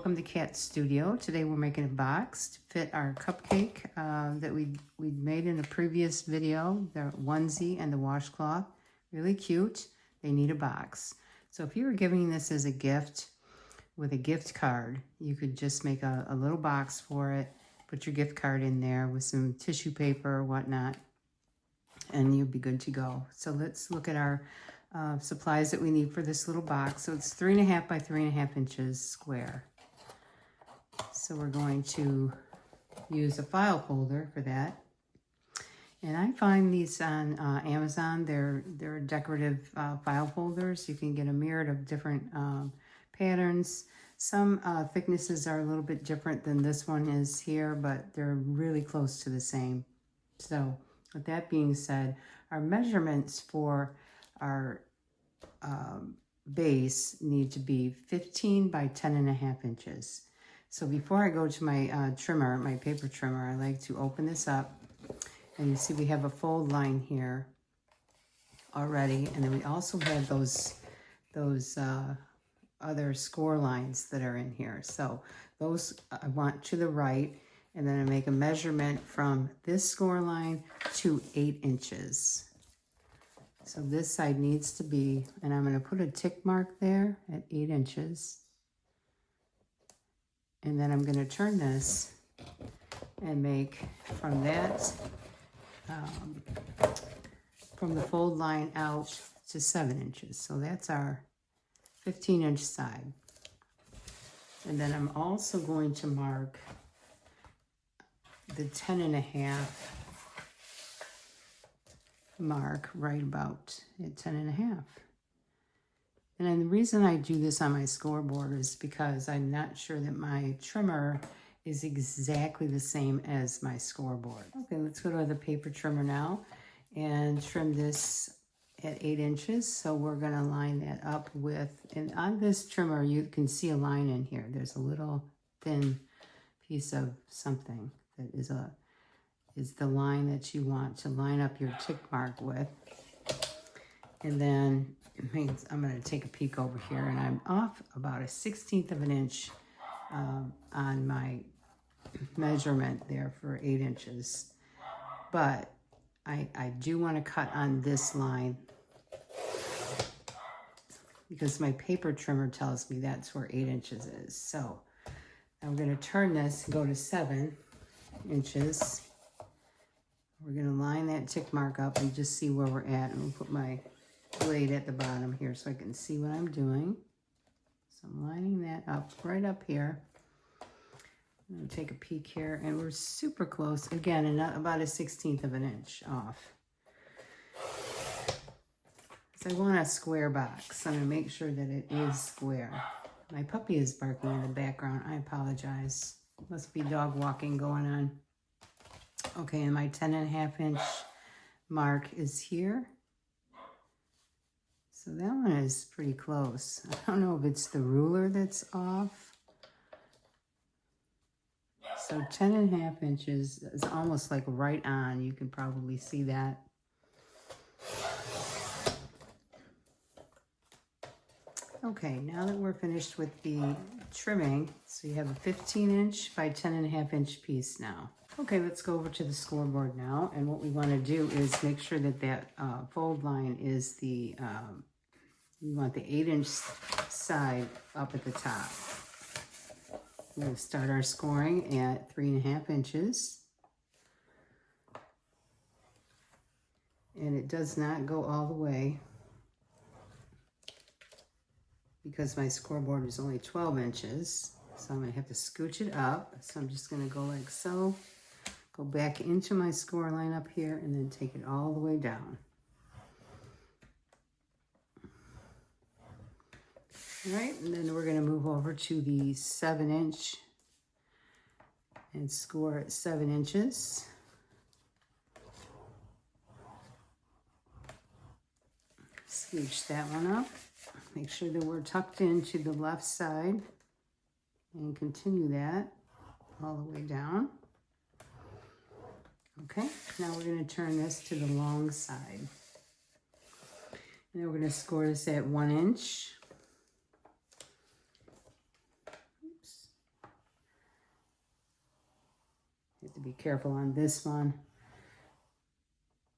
welcome to Cat Studio. Today we're making a box to fit our cupcake that we made in a previous video. The onesie and the washcloth, really cute. They need a box. So if you were giving this as a gift with a gift card, you could just make a little box for it, put your gift card in there with some tissue paper or whatnot, and you'd be good to go. So let's look at our supplies that we need for this little box. So it's 3.5 by 3.5 inches square. So we're going to use a file folder for that. And I find these on Amazon. They're decorative file folders. You can get a myriad of different patterns. Some thicknesses are a little bit different than this one is here, but they're really close to the same. So with that being said, our measurements for our base need to be 15 by 10.5 inches. So before I go to my trimmer, my paper trimmer, I like to open this up. And you see we have a fold line here already. And then we also have those other score lines that are in here. So those I want to the right. And then I make a measurement from this score line to 8 inches. So this side needs to be, and I'm going to put a tick mark there at 8 inches. And then I'm going to turn this and make from that, from the fold line out to 7 inches. So that's our 15-inch side. And then I'm also going to mark the 10.5 mark right about at 10.5. And then the reason I do this on my scoreboard is because I'm not sure that my trimmer is exactly the same as my scoreboard. Okay, let's go to the paper trimmer now and trim this at 8 inches. So we're gonna line that up with, and on this trimmer, you can see a line in here. There's a little thin piece of something that is the line that you want to line up your tick mark with. And then it means I'm going to take a peek over here, and I'm off about 1/16 of an inch on my measurement there for 8 inches. But I do want to cut on this line because my paper trimmer tells me that's where 8 inches is. So I'm going to turn this and go to 7 inches. We're going to line that tick mark up and just see where we're at. And we'll put my blade at the bottom here so I can see what I'm doing. So I'm lining that up right up here. I'm going to take a peek here, and we're super close. Again, and about 1/16 of an inch off. So I want a square box. I'm going to make sure that it is square. My puppy is barking in the background. I apologize. Must be dog walking going on. Okay, and my 10.5 inch mark is here. So that one is pretty close. I don't know if it's the ruler that's off. So 10.5 inches is almost like right on. You can probably see that. Okay, now that we're finished with the trimming, so you have a 15-inch by 10.5 inch piece now. Okay, let's go over to the scoreboard now. And what we want to do is make sure that that fold line is the, we want the 8-inch side up at the top. We're going to start our scoring at 3.5 inches. And it does not go all the way because my scoreboard is only 12 inches. So I'm going to have to scooch it up. So I'm just going to go like so. Go back into my score line up here and then take it all the way down. All right, and then we're going to move over to the 7-inch and score at 7 inches. Scooch that one up. Make sure that we're tucked into the left side and continue that all the way down. Okay, now we're going to turn this to the long side. And then we're going to score this at 1 inch. Oops. to be careful on this one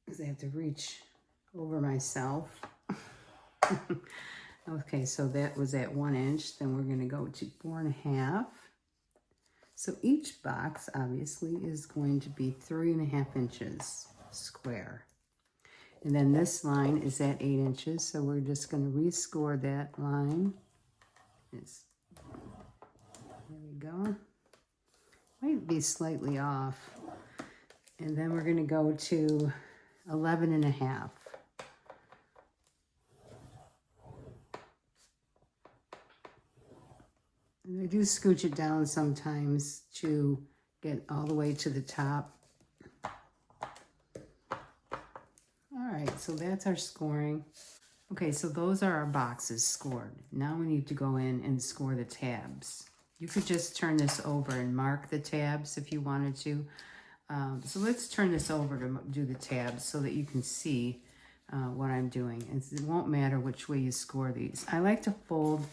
because I have to reach over myself. Okay, so that was at 1 inch. Then we're going to go to 4.5. So each box obviously is going to be 3.5 inches square. And then this line is at 8 inches. So we're just going to rescore that line. There we go. Might be slightly off. And then we're going to go to 11.5. And I do scooch it down sometimes to get all the way to the top. All right, so that's our scoring. Okay, so those are our boxes scored. Now we need to go in and score the tabs. You could just turn this over and mark the tabs if you wanted to. So let's turn this over to do the tabs so that you can see what I'm doing. It won't matter which way you score these. I like to fold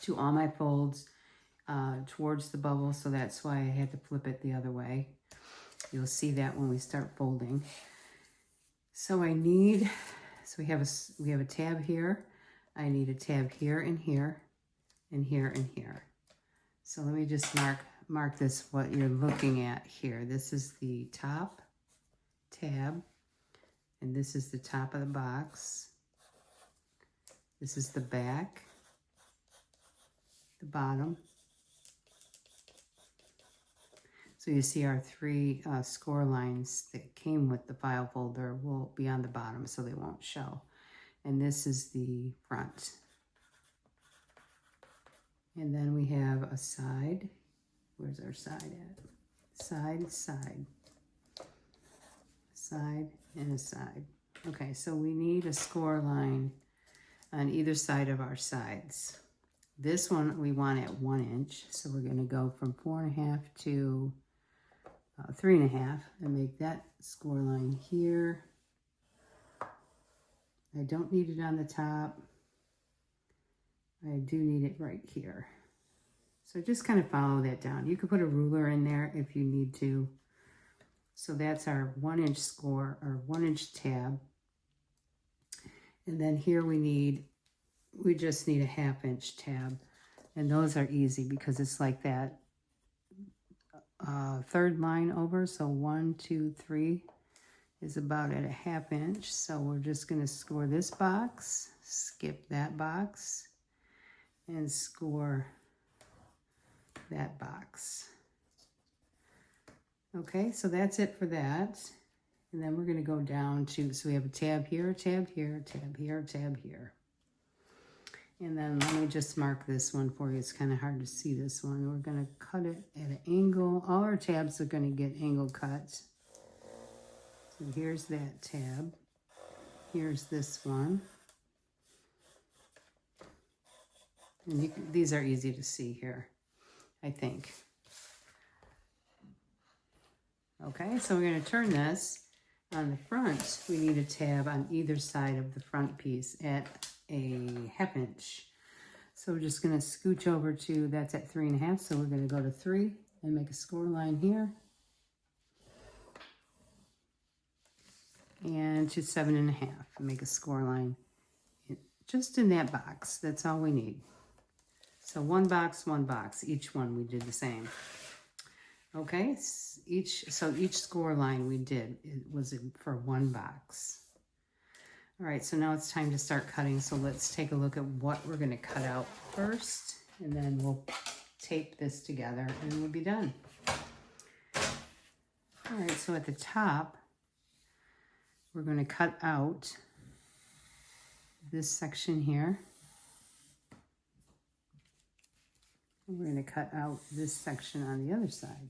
to all my folds towards the bubble, so that's why I had to flip it the other way. You'll see that when we start folding. So we have a tab here. I need a tab here and here and here and here. So let me just mark this, what you're looking at here. This is the top tab, and this is the top of the box. This is the back, the bottom. So you see our 3 score lines that came with the file folder will be on the bottom, so they won't show. And this is the front. And then we have a side. Where's our side at? Side, side. Side and a side. Okay, so we need a score line on either side of our sides. This one we want at 1 inch, so we're going to go from 4.5 to 3.5 and make that score line here. I don't need it on the top. I do need it right here. So just kind of follow that down. You could put a ruler in there if you need to. So that's our 1 inch score, or 1 inch tab. And then here we just need a 1/2 inch tab. And those are easy because it's like that third line over. So 1, 2, 3 is about at a 1/2 inch. So we're just going to score this box, skip that box, and score that box. Okay, so that's it for that. And then we're going to go down to, so we have a tab here, a tab here, a tab here, a tab here. And then let me just mark this one for you. It's kind of hard to see this one. We're going to cut it at an angle. All our tabs are going to get angle cuts. So here's that tab. Here's this one. And these are easy to see here, I think. Okay, so we're going to turn this. On the front, we need a tab on either side of the front piece at a 1/2 inch. So we're just going to scooch over to, that's at 3.5, so we're going to go to 3 and make a score line here. And to 7.5 and make a score line just in that box. That's all we need. So one box, each one we did the same. Okay, each score line we did, it was for one box. All right, so now it's time to start cutting. So let's take a look at what we're gonna cut out first, and then we'll tape this together and we'll be done. All right, so at the top, we're gonna cut out this section here. And we're gonna cut out this section on the other side.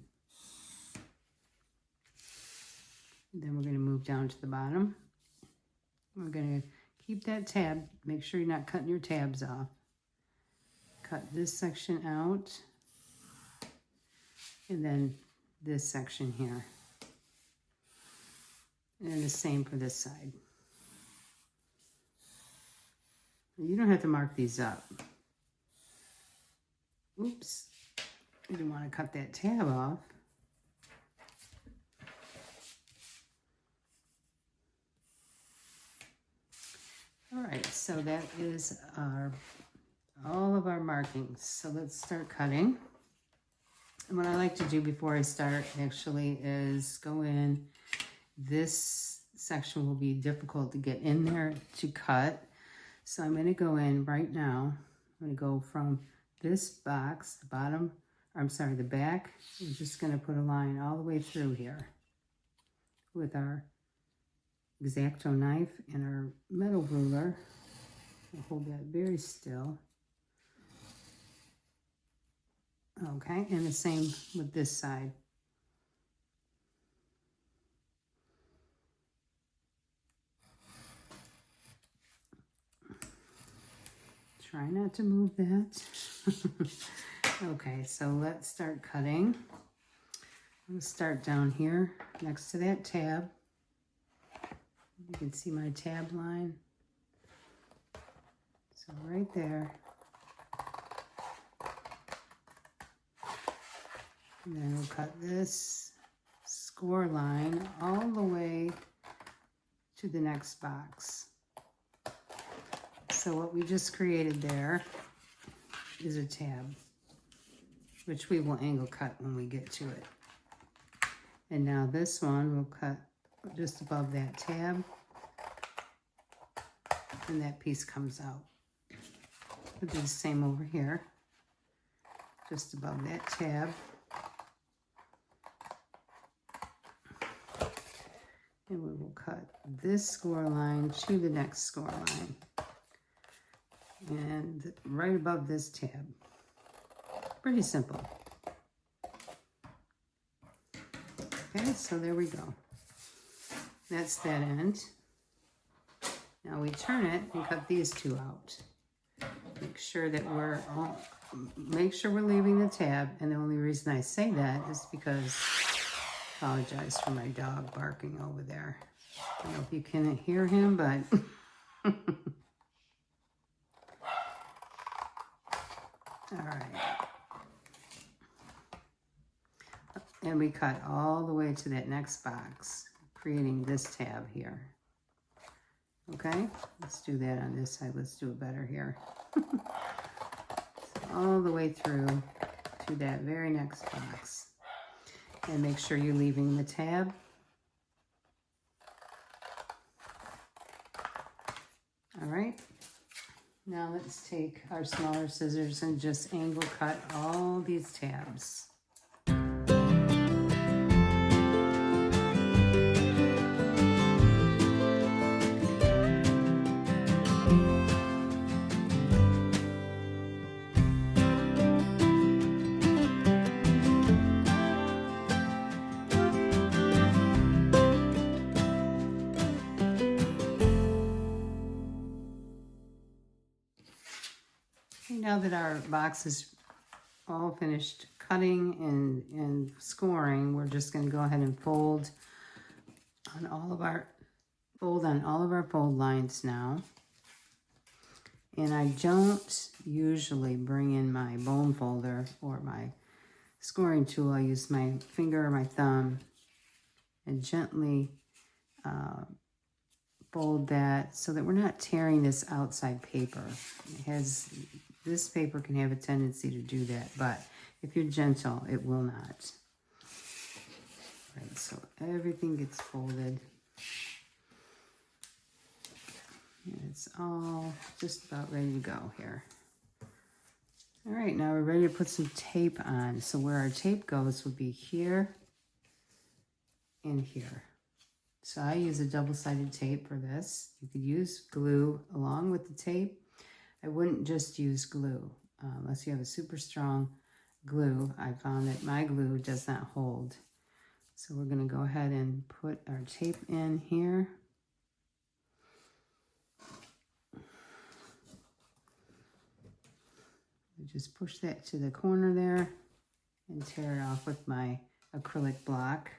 Then we're going to move down to the bottom. We're going to keep that tab. Make sure you're not cutting your tabs off. Cut this section out. And then this section here. And the same for this side. You don't have to mark these up. Oops. I didn't want to cut that tab off. All right, so that is all of our markings. So let's start cutting. And what I like to do before I start actually is go in. This section will be difficult to get in there to cut. So I'm going to go in right now. I'm going to go from this box, the bottom, I'm sorry, the back. I'm just going to put a line all the way through here with our X-Acto knife and our metal ruler. I'll hold that very still. Okay, and the same with this side. Try not to move that. Okay, so let's start cutting. I'm going to start down here next to that tab. You can see my tab line. So right there. And then we'll cut this score line all the way to the next box. So what we just created there is a tab, which we will angle cut when we get to it. And now this one we'll cut just above that tab, and that piece comes out. We'll do the same over here, just above that tab. And we will cut this score line to the next score line. And right above this tab. Pretty simple. Okay, so there we go. That's that end. Now we turn it and cut these two out. Make sure that we're leaving the tab. And the only reason I say that is because I apologize for my dog barking over there. I don't know if you can hear him, but all right. And we cut all the way to that next box, creating this tab here. Okay, let's do that on this side. Let's do it better here. So all the way through to that very next box. And make sure you're leaving the tab. All right. Now let's take our smaller scissors and just angle cut all these tabs. Now that our box is all finished cutting and scoring, we're just going to go ahead and fold on all of our fold lines now. And I don't usually bring in my bone folder or my scoring tool. I use my finger or my thumb and gently fold that so that we're not tearing this outside paper. This paper can have a tendency to do that, but if you're gentle, it will not. All right, so everything gets folded. And it's all just about ready to go here. All right, now we're ready to put some tape on. So where our tape goes would be here and here. So I use a double-sided tape for this. You could use glue along with the tape. I wouldn't just use glue unless you have a super strong glue. I found that my glue does not hold. So we're going to go ahead and put our tape in here. Just push that to the corner there and tear it off with my acrylic block.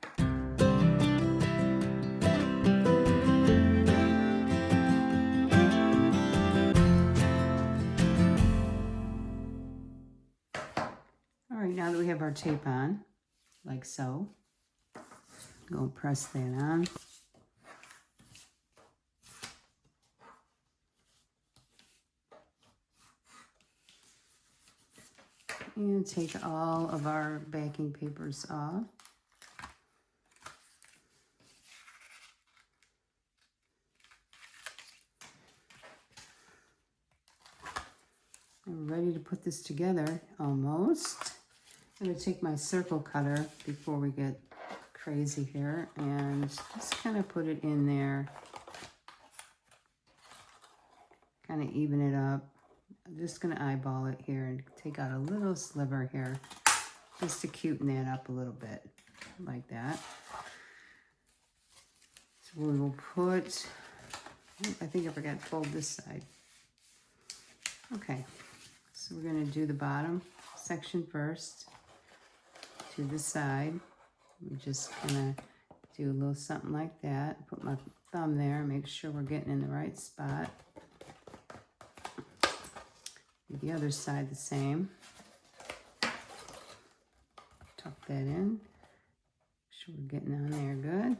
All right, now that we have our tape on, like so, go press that on. And take all of our backing papers off. I'm ready to put this together, almost. I'm going to take my circle cutter before we get crazy here and just kind of put it in there. Kind of even it up. I'm just going to eyeball it here and take out a little sliver here just to cuten that up a little bit, like that. So we will put, I think I forgot to fold this side. Okay, so we're going to do the bottom section first to the side. We just kind of do a little something like that. Put my thumb there, make sure we're getting in the right spot. Do the other side the same. Tuck that in. Make sure we're getting on there good.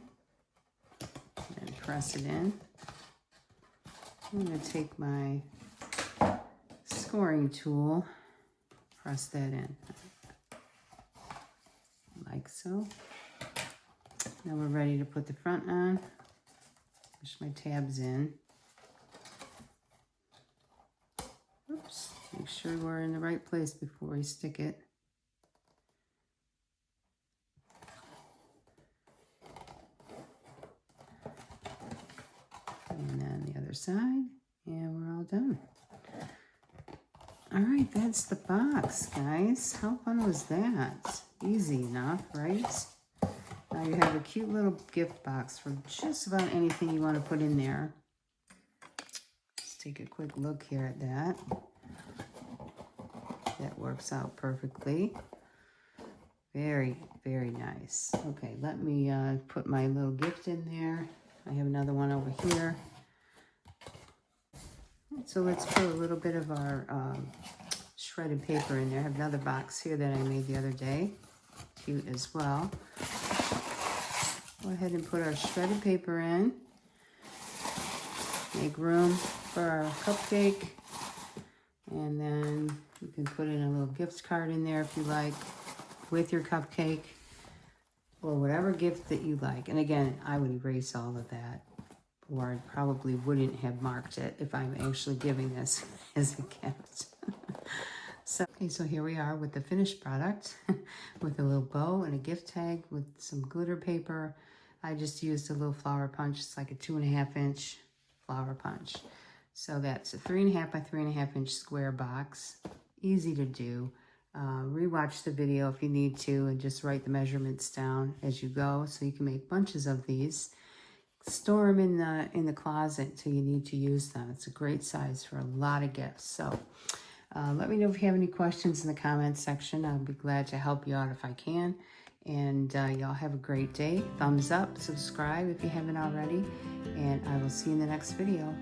And press it in. I'm going to take my scoring tool, press that in. Like so. Now we're ready to put the front on. Push my tabs in. Oops. Make sure we're in the right place before we stick it. And then the other side. And we're all done. All right, that's the box, guys. How fun was that? Easy enough, right? Now you have a cute little gift box for just about anything you want to put in there. Let's take a quick look here at that. That works out perfectly. Very, very nice. Okay, let me put my little gift in there. I have another one over here. So let's put a little bit of our shredded paper in there. I have another box here that I made the other day. Cute as well. Go ahead and put our shredded paper in. Make room for our cupcake. And then you can put in a little gift card in there if you like, with your cupcake, or whatever gift that you like. And again, I would erase all of that, or I probably wouldn't have marked it if I'm actually giving this as a gift. So here we are with the finished product with a little bow and a gift tag with some glitter paper. I just used a little flower punch. It's like a 2.5 inch flower punch. So that's a 3.5 by 3.5 inch square box. Easy to do. Rewatch the video if you need to and just write the measurements down as you go so you can make bunches of these. Store them in the closet until you need to use them. It's a great size for a lot of gifts. So let me know if you have any questions in the comments section. I'll be glad to help you out if I can. And y'all have a great day. Thumbs up, subscribe if you haven't already. And I will see you in the next video.